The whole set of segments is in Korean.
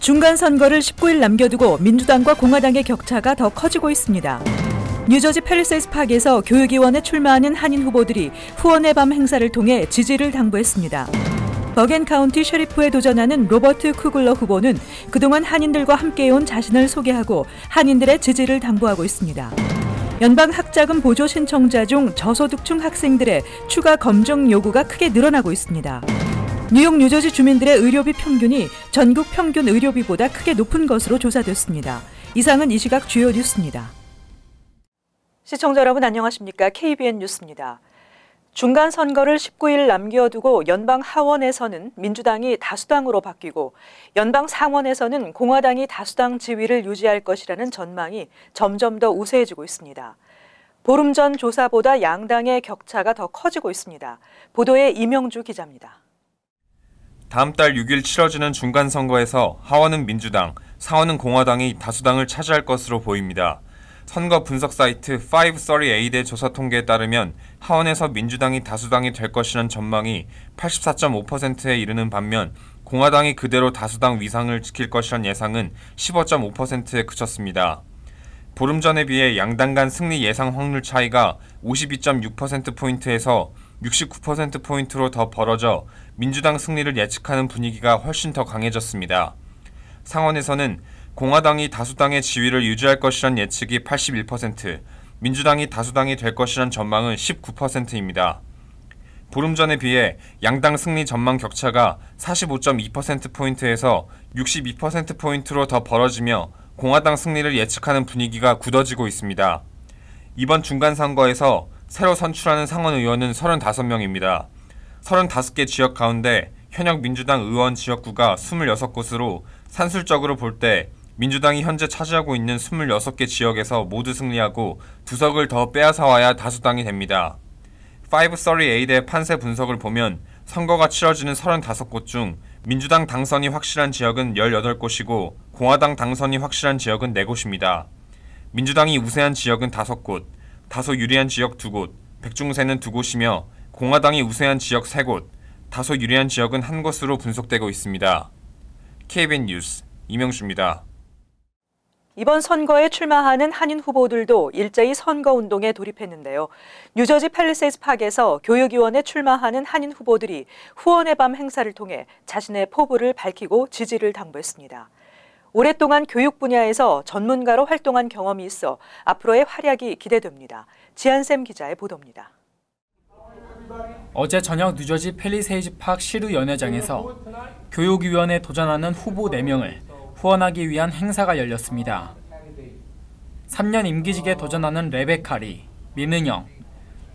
중간 선거를 19일 남겨두고 민주당과 공화당의 격차가 더 커지고 있습니다. 뉴저지 팰리세이드 파크에서 교육위원에 출마하는 한인 후보들이 후원의 밤 행사를 통해 지지를 당부했습니다. 버겐 카운티 셰리프에 도전하는 로버트 쿠글러 후보는 그동안 한인들과 함께해온 자신을 소개하고 한인들의 지지를 당부하고 있습니다. 연방 학자금 보조 신청자 중 저소득층 학생들의 추가 검정 요구가 크게 늘어나고 있습니다. 뉴욕, 뉴저지 주민들의 의료비 평균이 전국 평균 의료비보다 크게 높은 것으로 조사됐습니다. 이상은 이 시각 주요 뉴스입니다. 시청자 여러분 안녕하십니까? KBN 뉴스입니다. 중간 선거를 19일 남겨두고 연방 하원에서는 민주당이 다수당으로 바뀌고 연방 상원에서는 공화당이 다수당 지위를 유지할 것이라는 전망이 점점 더 우세해지고 있습니다. 보름 전 조사보다 양당의 격차가 더 커지고 있습니다. 보도에 이명주 기자입니다. 다음 달 6일 치러지는 중간 선거에서 하원은 민주당, 상원은 공화당이 다수당을 차지할 것으로 보입니다. 선거 분석 사이트 538의 조사 통계에 따르면 하원에서 민주당이 다수당이 될 것이라는 전망이 84.5%에 이르는 반면 공화당이 그대로 다수당 위상을 지킬 것이라는 예상은 15.5%에 그쳤습니다. 보름 전에 비해 양당 간 승리 예상 확률 차이가 52.6%포인트에서 69%포인트로 더 벌어져 민주당 승리를 예측하는 분위기가 훨씬 더 강해졌습니다. 상원에서는 공화당이 다수당의 지위를 유지할 것이란 예측이 81%, 민주당이 다수당이 될 것이란 전망은 19%입니다. 보름 전에 비해 양당 승리 전망 격차가 45.2%포인트에서 62%포인트로 더 벌어지며 공화당 승리를 예측하는 분위기가 굳어지고 있습니다. 이번 중간 선거에서 새로 선출하는 상원 의원은 35명입니다. 35개 지역 가운데 현역 민주당 의원 지역구가 26곳으로 산술적으로 볼 때 민주당이 현재 차지하고 있는 26개 지역에서 모두 승리하고 2석을 더 빼앗아와야 다수당이 됩니다. 538의 판세 분석을 보면 선거가 치러지는 35곳 중 민주당 당선이 확실한 지역은 18곳이고 공화당 당선이 확실한 지역은 4곳입니다. 민주당이 우세한 지역은 5곳, 다소 유리한 지역 2곳, 백중세는 2곳이며 공화당이 우세한 지역 3곳, 다소 유리한 지역은 1곳으로 분석되고 있습니다. KBN 뉴스 이명주입니다. 이번 선거에 출마하는 한인 후보들도 일제히 선거운동에 돌입했는데요. 뉴저지 팰리세이드 파크에서 교육위원에 출마하는 한인 후보들이 후원의 밤 행사를 통해 자신의 포부를 밝히고 지지를 당부했습니다. 오랫동안 교육 분야에서 전문가로 활동한 경험이 있어 앞으로의 활약이 기대됩니다. 지한샘 기자의 보도입니다. 어제 저녁 뉴저지 팰리세이드 파크 시루 연회장에서 교육위원에 도전하는 후보 4명을 후원하기 위한 행사가 열렸습니다. 3년 임기직에 도전하는 레베카 리, 민은영,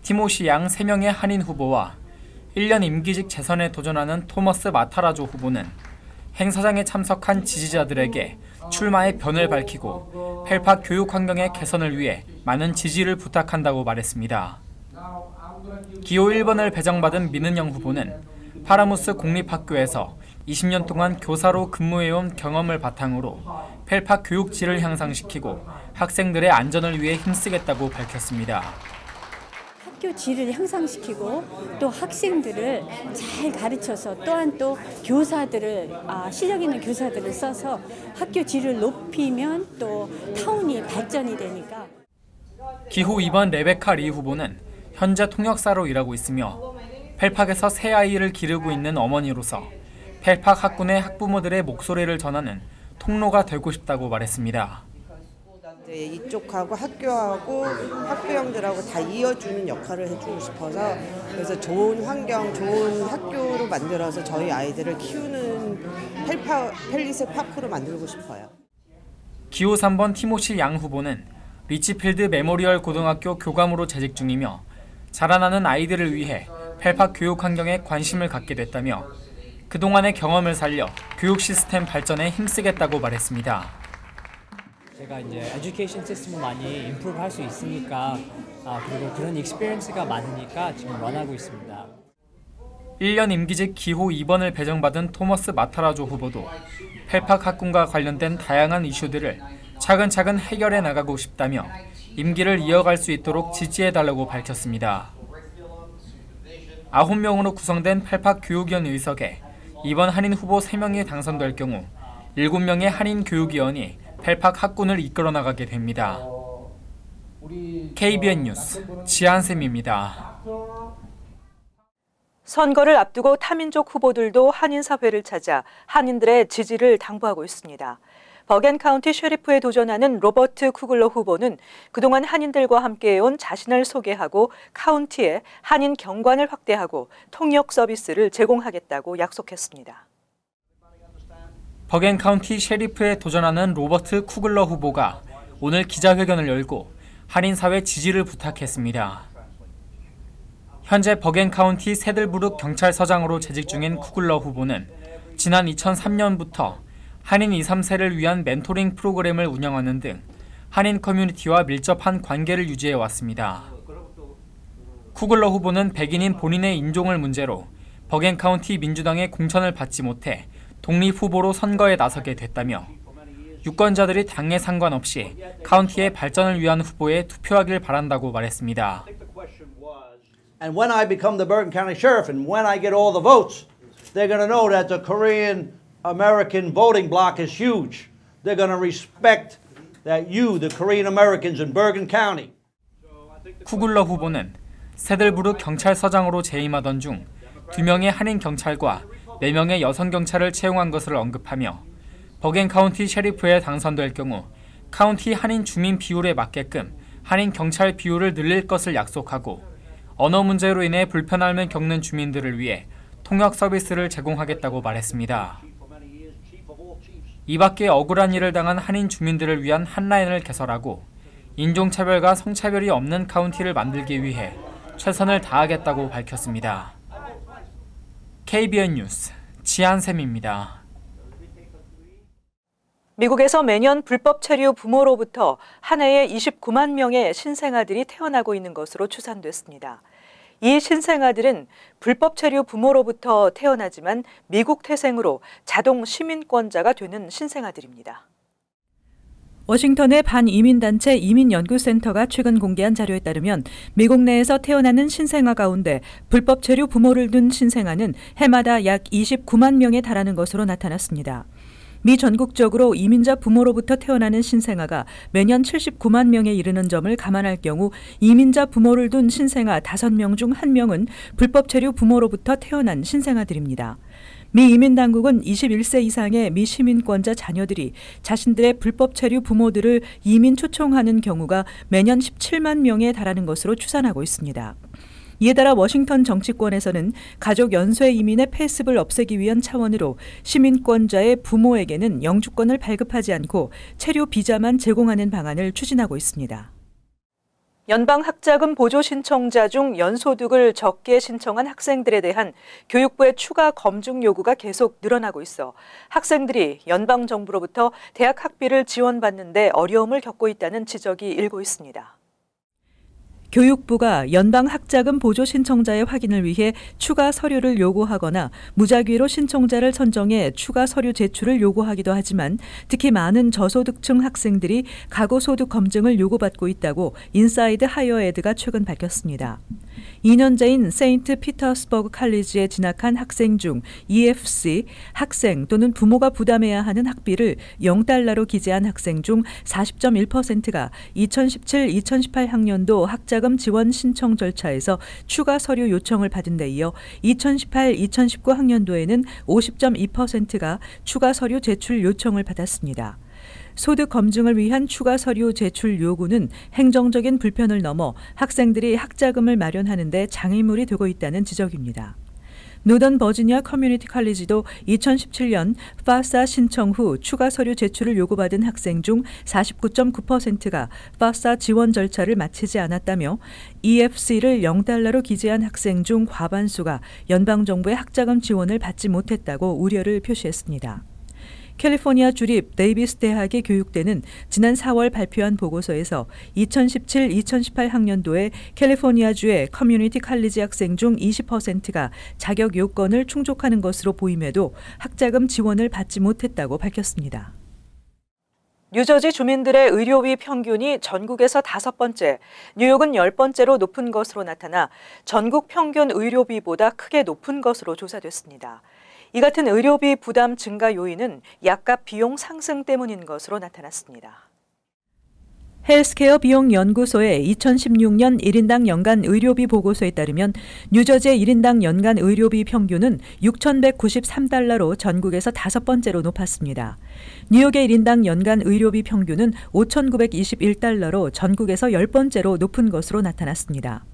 티모시 양 3명의 한인 후보와 1년 임기직 재선에 도전하는 토머스 마타라조 후보는 행사장에 참석한 지지자들에게 출마의 변을 밝히고 펠팍 교육 환경의 개선을 위해 많은 지지를 부탁한다고 말했습니다. 기호 1번을 배정받은 민은영 후보는 파라무스 공립학교에서 20년 동안 교사로 근무해온 경험을 바탕으로 펠팍 교육질을 향상시키고 학생들의 안전을 위해 힘쓰겠다고 밝혔습니다. 학교 질을 향상시키고 또 학생들을 잘 가르쳐서 또한 또 교사들을 실력 있는 교사들을 써서 학교 질을 높이면 또 타운이 발전이 되니까. 기호 2번 레베카 리 후보는 현재 통역사로 일하고 있으며 펠팍에서 새 아이를 기르고 있는 어머니로서 펠팍 학군의 학부모들의 목소리를 전하는 통로가 되고 싶다고 말했습니다. 이쪽하고 학교하고 학부형들하고 다 이어주는 역할을 해주고 싶어서 그래서 좋은 환경, 좋은 학교로 만들어서 저희 아이들을 키우는 팰리세이드 파크로 만들고 싶어요. 기호 3번 티모시 양 후보는 리치필드 메모리얼 고등학교 교감으로 재직 중이며 자라나는 아이들을 위해 펠팍 교육 환경에 관심을 갖게 됐다며 그동안의 경험을 살려 교육 시스템 발전에 힘쓰겠다고 말했습니다. 제가 이제 에듀케이션 시스템을 많이 임프루브 할 수 있으니까 그리고 그런 익스피리언스가 많으니까 지금 런하고 있습니다. 1년 임기직 기호 2번을 배정받은 토머스 마타라조 후보도 펠팍 학군과 관련된 다양한 이슈들을 차근차근 해결해 나가고 싶다며 임기를 이어갈 수 있도록 지지해달라고 밝혔습니다. 9명으로 구성된 펠팍 교육위원 의석에 이번 한인 후보 3명이 당선될 경우 7명의 한인 교육위원이 펠팍 학군을 이끌어 나가게 됩니다. KBN 뉴스 지한샘입니다. 선거를 앞두고 타민족 후보들도 한인 사회를 찾아 한인들의 지지를 당부하고 있습니다. 버겐 카운티 셰리프에 도전하는 로버트 쿠글러 후보는 그동안 한인들과 함께해온 자신을 소개하고 카운티에 한인 경관을 확대하고 통역 서비스를 제공하겠다고 약속했습니다. 버겐 카운티 셰리프에 도전하는 로버트 쿠글러 후보가 오늘 기자회견을 열고 한인 사회 지지를 부탁했습니다. 현재 버겐 카운티 세들부룩 경찰서장으로 재직 중인 쿠글러 후보는 지난 2003년부터 한인 2, 3세를 위한 멘토링 프로그램을 운영하는 등 한인 커뮤니티와 밀접한 관계를 유지해 왔습니다. 쿠글러 후보는 백인인 본인의 인종을 문제로 버겐 카운티 민주당의 공천을 받지 못해 독립 후보로 선거에 나서게 됐다며 유권자들이 당에 상관없이 카운티의 발전을 위한 후보에 투표하길 바란다고 말했습니다. And when I become the Bergen County Sheriff and when I get all the votes, they're going to know that the Korean American voting bloc is huge. They're going to respect that you, the Korean Americans in Bergen County. 쿠글러 후보는 세들부룩 경찰서장으로 재임하던 중 2명의 한인 경찰과 4명의 여성 경찰을 채용한 것을 언급하며 버겐 카운티 셰리프에 당선될 경우 카운티 한인 주민 비율에 맞게끔 한인 경찰 비율을 늘릴 것을 약속하고 언어 문제로 인해 불편함을 겪는 주민들을 위해 통역 서비스를 제공하겠다고 말했습니다. 이 밖에 억울한 일을 당한 한인 주민들을 위한 한라인을 개설하고 인종차별과 성차별이 없는 카운티를 만들기 위해 최선을 다하겠다고 밝혔습니다. KBN 뉴스 지한샘입니다. 미국에서 매년 불법 체류 부모로부터 한 해에 29만 명의 신생아들이 태어나고 있는 것으로 추산됐습니다. 이 신생아들은 불법 체류 부모로부터 태어나지만 미국 태생으로 자동 시민권자가 되는 신생아들입니다. 워싱턴의 반이민단체 이민연구센터가 최근 공개한 자료에 따르면 미국 내에서 태어나는 신생아 가운데 불법 체류 부모를 둔 신생아는 해마다 약 29만 명에 달하는 것으로 나타났습니다. 미 전국적으로 이민자 부모로부터 태어나는 신생아가 매년 79만 명에 이르는 점을 감안할 경우 이민자 부모를 둔 신생아 5명 중 1명은 불법 체류 부모로부터 태어난 신생아들입니다. 미 이민당국은 21세 이상의 미 시민권자 자녀들이 자신들의 불법 체류 부모들을 이민 초청하는 경우가 매년 17만 명에 달하는 것으로 추산하고 있습니다. 이에 따라 워싱턴 정치권에서는 가족 연쇄 이민의 폐습을 없애기 위한 차원으로 시민권자의 부모에게는 영주권을 발급하지 않고 체류 비자만 제공하는 방안을 추진하고 있습니다. 연방학자금 보조 신청자 중 연소득을 적게 신청한 학생들에 대한 교육부의 추가 검증 요구가 계속 늘어나고 있어 학생들이 연방정부로부터 대학 학비를 지원받는 데 어려움을 겪고 있다는 지적이 일고 있습니다. 교육부가 연방학자금 보조 신청자의 확인을 위해 추가 서류를 요구하거나 무작위로 신청자를 선정해 추가 서류 제출을 요구하기도 하지만 특히 많은 저소득층 학생들이 가구소득 검증을 요구받고 있다고 인사이드 하이어에드가 최근 밝혔습니다. 2년제인 세인트 피터스버그 칼리지에 진학한 학생 중 EFC, 학생 또는 부모가 부담해야 하는 학비를 $0로 기재한 학생 중 40.1%가 2017-2018 학년도 학자금 지원 신청 절차에서 추가 서류 요청을 받은 데 이어 2018-2019 학년도에는 50.2%가 추가 서류 제출 요청을 받았습니다. 소득 검증을 위한 추가 서류 제출 요구는 행정적인 불편을 넘어 학생들이 학자금을 마련하는 데 장애물이 되고 있다는 지적입니다. 노던 버지니아 커뮤니티 칼리지도 2017년 파사 신청 후 추가 서류 제출을 요구받은 학생 중 49.9%가 파사 지원 절차를 마치지 않았다며 EFC를 $0로 기재한 학생 중 과반수가 연방정부의 학자금 지원을 받지 못했다고 우려를 표시했습니다. 캘리포니아 주립 데이비스 대학의 교육대는 지난 4월 발표한 보고서에서 2017-2018 학년도에 캘리포니아주의 커뮤니티 칼리지 학생 중 20%가 자격 요건을 충족하는 것으로 보임에도 학자금 지원을 받지 못했다고 밝혔습니다. 뉴저지 주민들의 의료비 평균이 전국에서 5번째, 뉴욕은 10번째로 높은 것으로 나타나 전국 평균 의료비보다 크게 높은 것으로 조사됐습니다. 이 같은 의료비 부담 증가 요인은 약값 비용 상승 때문인 것으로 나타났습니다. 헬스케어 비용 연구소의 2016년 1인당 연간 의료비 보고서에 따르면 뉴저지의 1인당 연간 의료비 평균은 6,193달러로 전국에서 5번째로 높았습니다. 뉴욕의 1인당 연간 의료비 평균은 5,921달러로 전국에서 10번째로 높은 것으로 나타났습니다.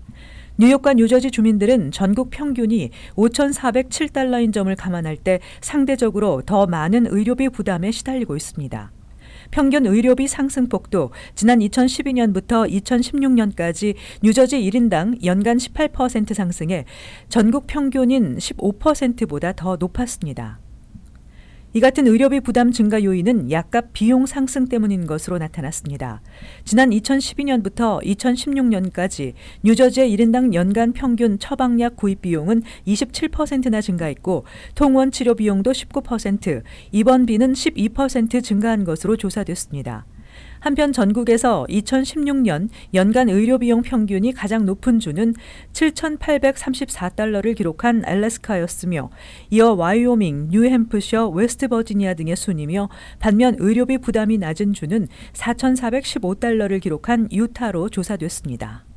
뉴욕과 뉴저지 주민들은 전국 평균이 5,407달러인 점을 감안할 때 상대적으로 더 많은 의료비 부담에 시달리고 있습니다. 평균 의료비 상승폭도 지난 2012년부터 2016년까지 뉴저지 1인당 연간 18% 상승해 전국 평균인 15%보다 더 높았습니다. 이 같은 의료비 부담 증가 요인은 약값 비용 상승 때문인 것으로 나타났습니다. 지난 2012년부터 2016년까지 뉴저지의 1인당 연간 평균 처방약 구입 비용은 27%나 증가했고 통원 치료 비용도 19%, 입원비는 12% 증가한 것으로 조사됐습니다. 한편 전국에서 2016년 연간 의료비용 평균이 가장 높은 주는 7,834달러를 기록한 알래스카였으며 이어 와이오밍, 뉴햄프셔, 웨스트버지니아 등의 순이며 반면 의료비 부담이 낮은 주는 4,415달러를 기록한 유타로 조사됐습니다.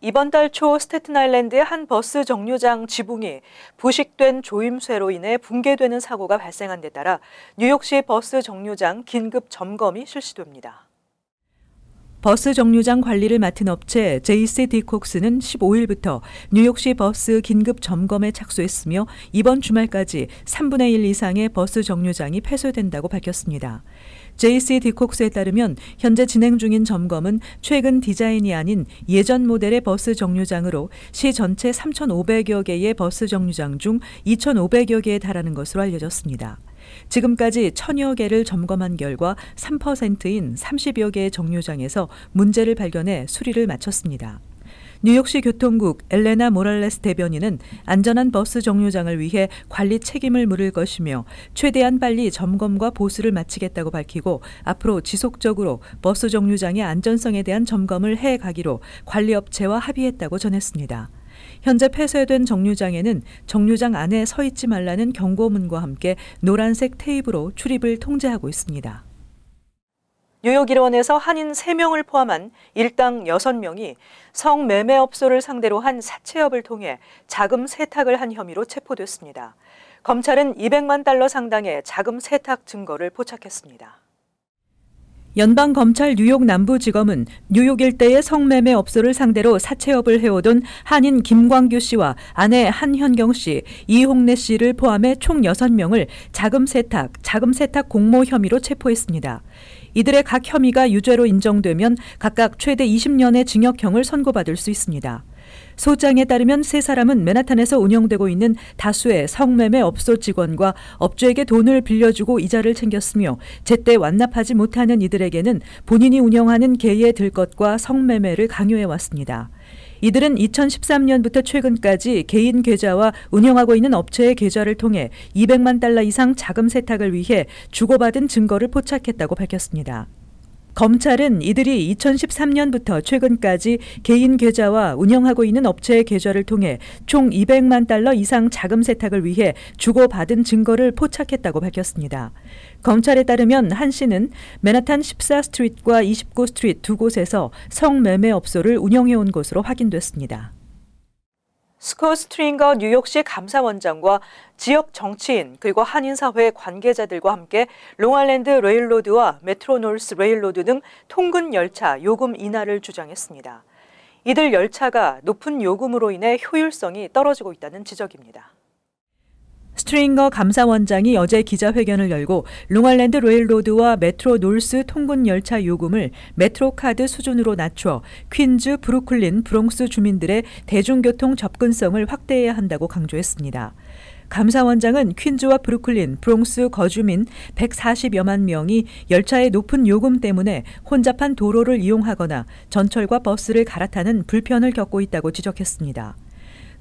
이번 달 초 스태튼 아일랜드의 한 버스 정류장 지붕이 부식된 조임쇠로 인해 붕괴되는 사고가 발생한 데 따라 뉴욕시 버스 정류장 긴급 점검이 실시됩니다. 버스 정류장 관리를 맡은 업체 JC 디콕스는 15일부터 뉴욕시 버스 긴급 점검에 착수했으며 이번 주말까지 3분의 1 이상의 버스 정류장이 폐쇄된다고 밝혔습니다. JC 디콕스에 따르면 현재 진행 중인 점검은 최근 디자인이 아닌 예전 모델의 버스 정류장으로 시 전체 3,500여 개의 버스 정류장 중 2,500여 개에 달하는 것으로 알려졌습니다. 지금까지 1,000여 개를 점검한 결과 3%인 30여 개의 정류장에서 문제를 발견해 수리를 마쳤습니다. 뉴욕시 교통국 엘레나 모랄레스 대변인은 안전한 버스 정류장을 위해 관리 책임을 물을 것이며 최대한 빨리 점검과 보수를 마치겠다고 밝히고 앞으로 지속적으로 버스 정류장의 안전성에 대한 점검을 해가기로 관리업체와 합의했다고 전했습니다. 현재 폐쇄된 정류장에는 정류장 안에 서 있지 말라는 경고문과 함께 노란색 테이프로 출입을 통제하고 있습니다. 뉴욕 일원에서 한인 3명을 포함한 일당 6명이 성매매업소를 상대로 한 사채업을 통해 자금 세탁을 한 혐의로 체포됐습니다. 검찰은 200만 달러 상당의 자금 세탁 증거를 포착했습니다. 연방검찰 뉴욕 남부지검은 뉴욕 일대의 성매매 업소를 상대로 사채업을 해오던 한인 김광규 씨와 아내 한현경 씨, 이홍래 씨를 포함해 총 6명을 자금 세탁 공모 혐의로 체포했습니다. 이들의 각 혐의가 유죄로 인정되면 각각 최대 20년의 징역형을 선고받을 수 있습니다. 소장에 따르면 3사람은 맨하탄에서 운영되고 있는 다수의 성매매 업소 직원과 업주에게 돈을 빌려주고 이자를 챙겼으며 제때 완납하지 못하는 이들에게는 본인이 운영하는 계에 들 것과 성매매를 강요해왔습니다. 이들은 2013년부터 최근까지 개인 계좌와 운영하고 있는 업체의 계좌를 통해 200만 달러 이상 자금 세탁을 위해 주고받은 증거를 포착했다고 밝혔습니다. 검찰은 이들이 2013년부터 최근까지 개인 계좌와 운영하고 있는 업체의 계좌를 통해 총 200만 달러 이상 자금 세탁을 위해 주고받은 증거를 포착했다고 밝혔습니다. 검찰에 따르면 한 씨는 맨하탄 14스트리트과 29스트리트 두 곳에서 성매매 업소를 운영해온 것으로 확인됐습니다. 스콧 스트링거 뉴욕시 감사원장과 지역 정치인 그리고 한인사회 관계자들과 함께 롱아일랜드 레일로드와 메트로노스 레일로드 등 통근 열차 요금 인하를 주장했습니다. 이들 열차가 높은 요금으로 인해 효율성이 떨어지고 있다는 지적입니다. 스트링거 감사원장이 어제 기자회견을 열고 롱아일랜드 레일로드와 메트로 놀스 통근 열차 요금을 메트로카드 수준으로 낮춰 퀸즈, 브루클린, 브롱스 주민들의 대중교통 접근성을 확대해야 한다고 강조했습니다. 감사원장은 퀸즈와 브루클린, 브롱스 거주민 140여만 명이 열차의 높은 요금 때문에 혼잡한 도로를 이용하거나 전철과 버스를 갈아타는 불편을 겪고 있다고 지적했습니다.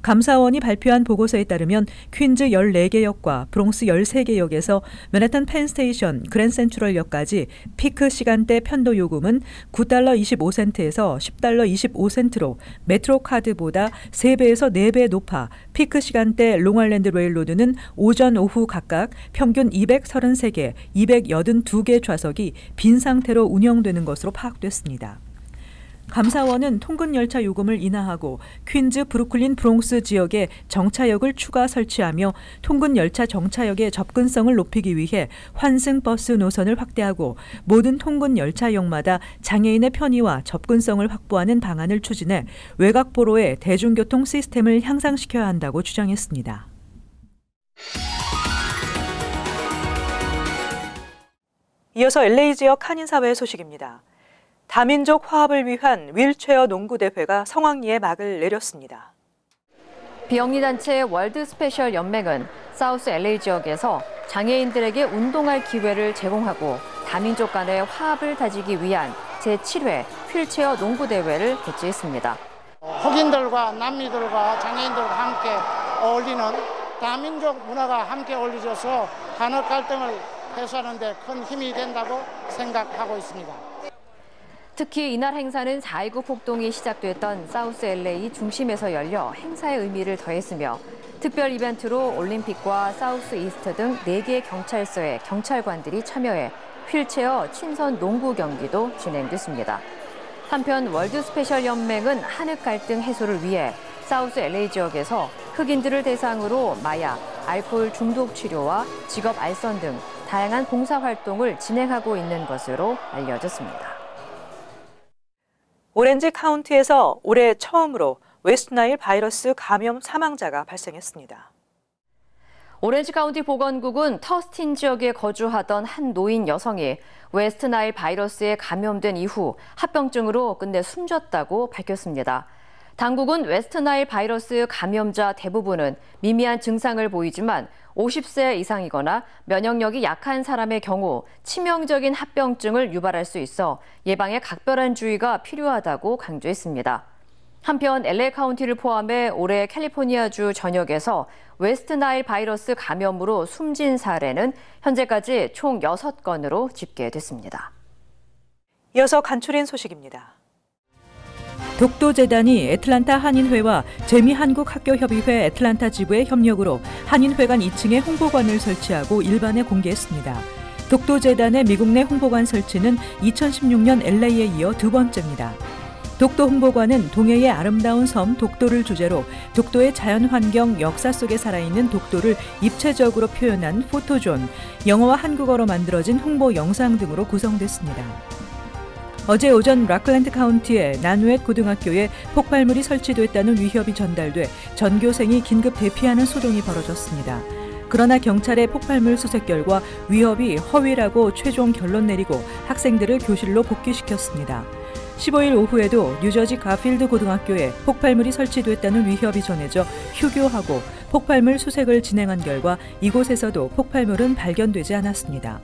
감사원이 발표한 보고서에 따르면 퀸즈 14개 역과 브롱스 13개 역에서 맨해튼 펜스테이션, 그랜센트럴역까지 피크 시간대 편도 요금은 $9 25센트에서 $10 25센트로 메트로 카드보다 3배에서 4배 높아 피크 시간대 롱아일랜드 레일로드는 오전, 오후 각각 평균 233개, 282개 좌석이 빈 상태로 운영되는 것으로 파악됐습니다. 감사원은 통근 열차 요금을 인하하고 퀸즈, 브루클린, 브롱스 지역에 정차역을 추가 설치하며 통근 열차 정차역의 접근성을 높이기 위해 환승 버스 노선을 확대하고 모든 통근 열차역마다 장애인의 편의와 접근성을 확보하는 방안을 추진해 외곽보로의 대중교통 시스템을 향상시켜야 한다고 주장했습니다. 이어서 LA 지역 한인사회 소식입니다. 다민족 화합을 위한 휠체어 농구대회가 성황리에 막을 내렸습니다. 비영리단체 월드 스페셜 연맹은 사우스 LA 지역에서 장애인들에게 운동할 기회를 제공하고 다민족 간의 화합을 다지기 위한 제7회 휠체어 농구대회를 개최했습니다. 흑인들과 남미들과 장애인들과 함께 어울리는 다민족 문화가 함께 어울려져서 한국 갈등을 해소하는 데 큰 힘이 된다고 생각하고 있습니다. 특히 이날 행사는 4.29 폭동이 시작됐던 사우스 LA 중심에서 열려 행사의 의미를 더했으며 특별 이벤트로 올림픽과 사우스 이스트 등 4개 경찰서의 경찰관들이 참여해 휠체어 친선 농구 경기도 진행됐습니다. 한편 월드 스페셜 연맹은 한흑 갈등 해소를 위해 사우스 LA 지역에서 흑인들을 대상으로 마약, 알코올 중독 치료와 직업 알선 등 다양한 봉사활동을 진행하고 있는 것으로 알려졌습니다. 오렌지 카운티에서 올해 처음으로 웨스트나일 바이러스 감염 사망자가 발생했습니다. 오렌지 카운티 보건국은 터스틴 지역에 거주하던 한 노인 여성이 웨스트나일 바이러스에 감염된 이후 합병증으로 끝내 숨졌다고 밝혔습니다. 당국은 웨스트나일 바이러스 감염자 대부분은 미미한 증상을 보이지만 50세 이상이거나 면역력이 약한 사람의 경우 치명적인 합병증을 유발할 수 있어 예방에 각별한 주의가 필요하다고 강조했습니다. 한편 LA 카운티를 포함해 올해 캘리포니아주 전역에서 웨스트나일 바이러스 감염으로 숨진 사례는 현재까지 총 6건으로 집계됐습니다. 이어서 간추린 소식입니다. 독도재단이 애틀란타 한인회와 재미한국학교협의회 애틀란타 지부의 협력으로 한인회관 2층에 홍보관을 설치하고 일반에 공개했습니다. 독도재단의 미국 내 홍보관 설치는 2016년 LA에 이어 두 번째입니다. 독도 홍보관은 동해의 아름다운 섬 독도를 주제로 독도의 자연환경, 역사 속에 살아있는 독도를 입체적으로 표현한 포토존, 영어와 한국어로 만들어진 홍보 영상 등으로 구성됐습니다. 어제 오전 락클랜드 카운티의 나누엣 고등학교에 폭발물이 설치됐다는 위협이 전달돼 전교생이 긴급 대피하는 소동이 벌어졌습니다. 그러나 경찰의 폭발물 수색 결과 위협이 허위라고 최종 결론 내리고 학생들을 교실로 복귀시켰습니다. 15일 오후에도 뉴저지 가필드 고등학교에 폭발물이 설치됐다는 위협이 전해져 휴교하고 폭발물 수색을 진행한 결과 이곳에서도 폭발물은 발견되지 않았습니다.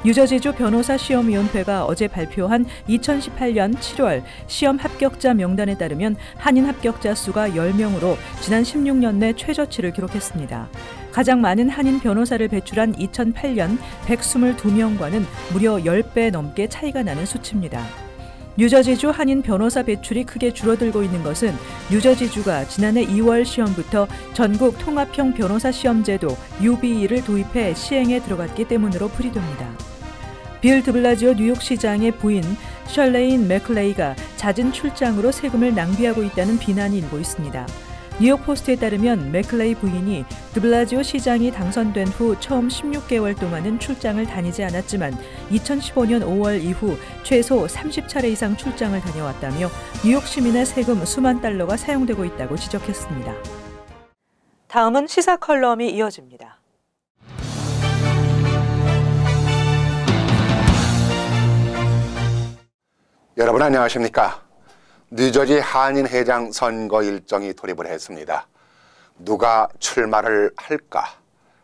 뉴저지주 변호사 시험위원회가 어제 발표한 2018년 7월 시험 합격자 명단에 따르면 한인 합격자 수가 10명으로 지난 16년 내 최저치를 기록했습니다. 가장 많은 한인 변호사를 배출한 2008년 122명과는 무려 10배 넘게 차이가 나는 수치입니다. 뉴저지주 한인 변호사 배출이 크게 줄어들고 있는 것은 뉴저지주가 지난해 2월 시험부터 전국 통합형 변호사 시험제도 UBE를 도입해 시행에 들어갔기 때문으로 풀이됩니다. 빌 드블라지오 뉴욕시장의 부인 셜레인 맥클레이가 잦은 출장으로 세금을 낭비하고 있다는 비난이 일고 있습니다. 뉴욕포스트에 따르면 맥클레이 부인이 드블라지오 시장이 당선된 후 처음 16개월 동안은 출장을 다니지 않았지만 2015년 5월 이후 최소 30차례 이상 출장을 다녀왔다며 뉴욕 시민의 세금 수만 달러가 사용되고 있다고 지적했습니다. 다음은 시사 컬럼이 이어집니다. 여러분 안녕하십니까? 뉴저지 한인회장 선거 일정이 돌입을 했습니다. 누가 출마를 할까?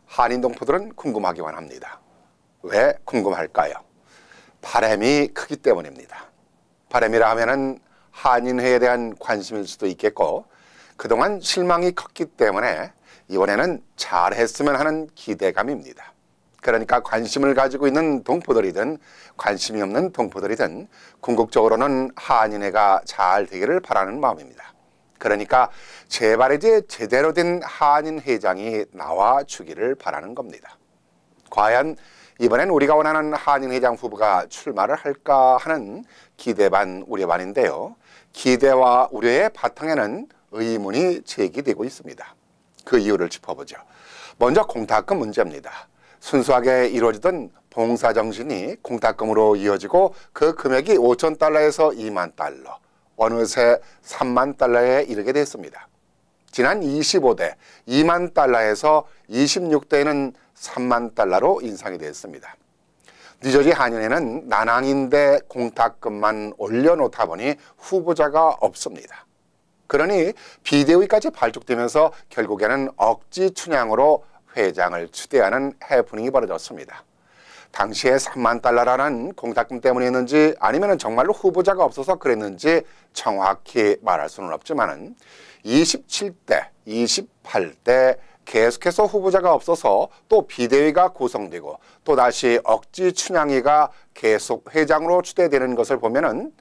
한인 동포들은 궁금하기만 합니다. 왜 궁금할까요? 바람이 크기 때문입니다. 바람이라 하면은 한인회에 대한 관심일 수도 있겠고 그동안 실망이 컸기 때문에 이번에는 잘했으면 하는 기대감입니다. 그러니까 관심을 가지고 있는 동포들이든 관심이 없는 동포들이든 궁극적으로는 한인회가 잘 되기를 바라는 마음입니다. 그러니까 제발 이제 제대로 된 한인회장이 나와주기를 바라는 겁니다. 과연 이번엔 우리가 원하는 한인회장 후보가 출마를 할까 하는 기대 반 우려 반인데요. 기대와 우려의 바탕에는 의문이 제기되고 있습니다. 그 이유를 짚어보죠. 먼저 공탁금 문제입니다. 순수하게 이루어지던 봉사정신이 공탁금으로 이어지고 그 금액이 5,000달러에서 2만 달러, 어느새 3만 달러에 이르게 됐습니다. 지난 25대 2만 달러에서 26대에는 3만 달러로 인상이 됐습니다. 뉴저지 한인회는 난항인데 공탁금만 올려놓다 보니 후보자가 없습니다. 그러니 비대위까지 발족되면서 결국에는 억지 춘향으로 회장을 추대하는 해프닝이 벌어졌습니다. 당시에 3만 달러라는 공탁금 때문이었는지 아니면 정말로 후보자가 없어서 그랬는지 정확히 말할 수는 없지만 27대, 28대 계속해서 후보자가 없어서 또 비대위가 구성되고 또다시 억지 춘향이가 계속 회장으로 추대되는 것을 보면은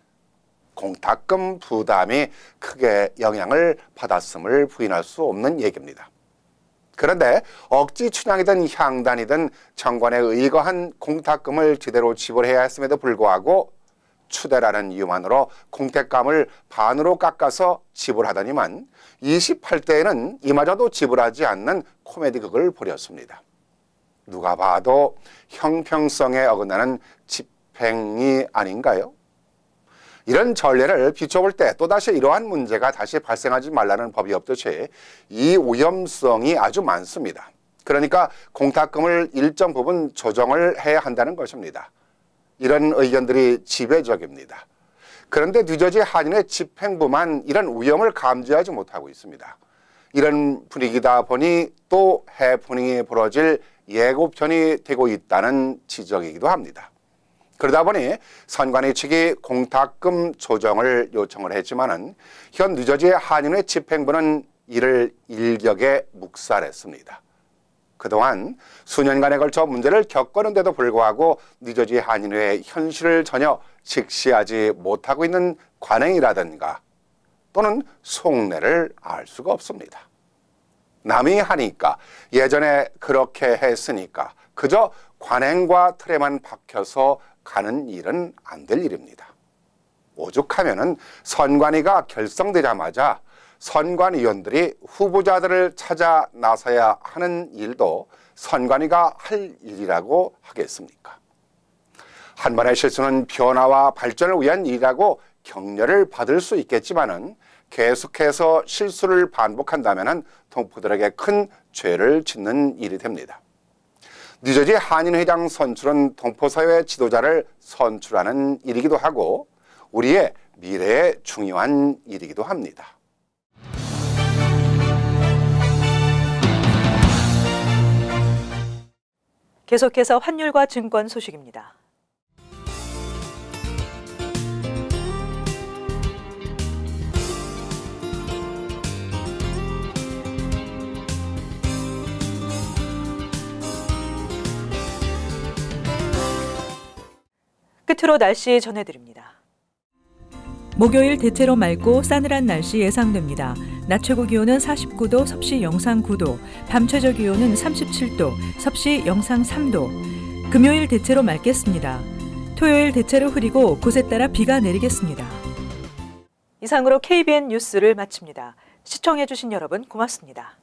공탁금 부담이 크게 영향을 받았음을 부인할 수 없는 얘기입니다. 그런데 억지 춘향이든 향단이든 정관에 의거한 공탁금을 제대로 지불해야 했음에도 불구하고 추대라는 이유만으로 공탁금을 반으로 깎아서 지불하더니만 28대에는 이마저도 지불하지 않는 코미디극을 벌였습니다. 누가 봐도 형평성에 어긋나는 집행이 아닌가요? 이런 전례를 비춰볼 때 또다시 이러한 문제가 다시 발생하지 말라는 법이 없듯이 이 위험성이 아주 많습니다. 그러니까 공탁금을 일정 부분 조정을 해야 한다는 것입니다. 이런 의견들이 지배적입니다. 그런데 뉴저지 한인회 집행부만 이런 위험을 감지하지 못하고 있습니다. 이런 분위기다 보니 또 해프닝이 벌어질 예고편이 되고 있다는 지적이기도 합니다. 그러다 보니 선관위 측이 공탁금 조정을 요청을 했지만은 현 뉴저지 한인회 집행부는 이를 일격에 묵살했습니다. 그동안 수년간에 걸쳐 문제를 겪었는데도 불구하고 뉴저지 한인회의 현실을 전혀 직시하지 못하고 있는 관행이라든가 또는 속내를 알 수가 없습니다. 남이 하니까 예전에 그렇게 했으니까 그저 관행과 틀에만 박혀서 가는 일은 안 될 일입니다. 오죽하면은 선관위가 결성되자마자 선관위원들이 후보자들을 찾아 나서야 하는 일도 선관위가 할 일이라고 하겠습니까? 한 번의 실수는 변화와 발전을 위한 일이라고 격려를 받을 수 있겠지만은 계속해서 실수를 반복한다면은 동포들에게 큰 죄를 짓는 일이 됩니다. 뉴저지 한인회장 선출은 동포사회 지도자를 선출하는 일이기도 하고 우리의 미래에 중요한 일이기도 합니다. 계속해서 환율과 증권 소식입니다. 끝으로 날씨 전해드립니다. 목요일 대체로 맑고 싸늘한 날씨 예상됩니다. 낮 최고 기온은 49도, 섭씨 영상 9도, 밤 최저 기온은 37도, 섭씨 영상 3도. 금요일 대체로 맑겠습니다. 토요일 대체로 흐리고 곳에 따라 비가 내리겠습니다. 이상으로 KBN 뉴스를 마칩니다. 시청해주신 여러분 고맙습니다.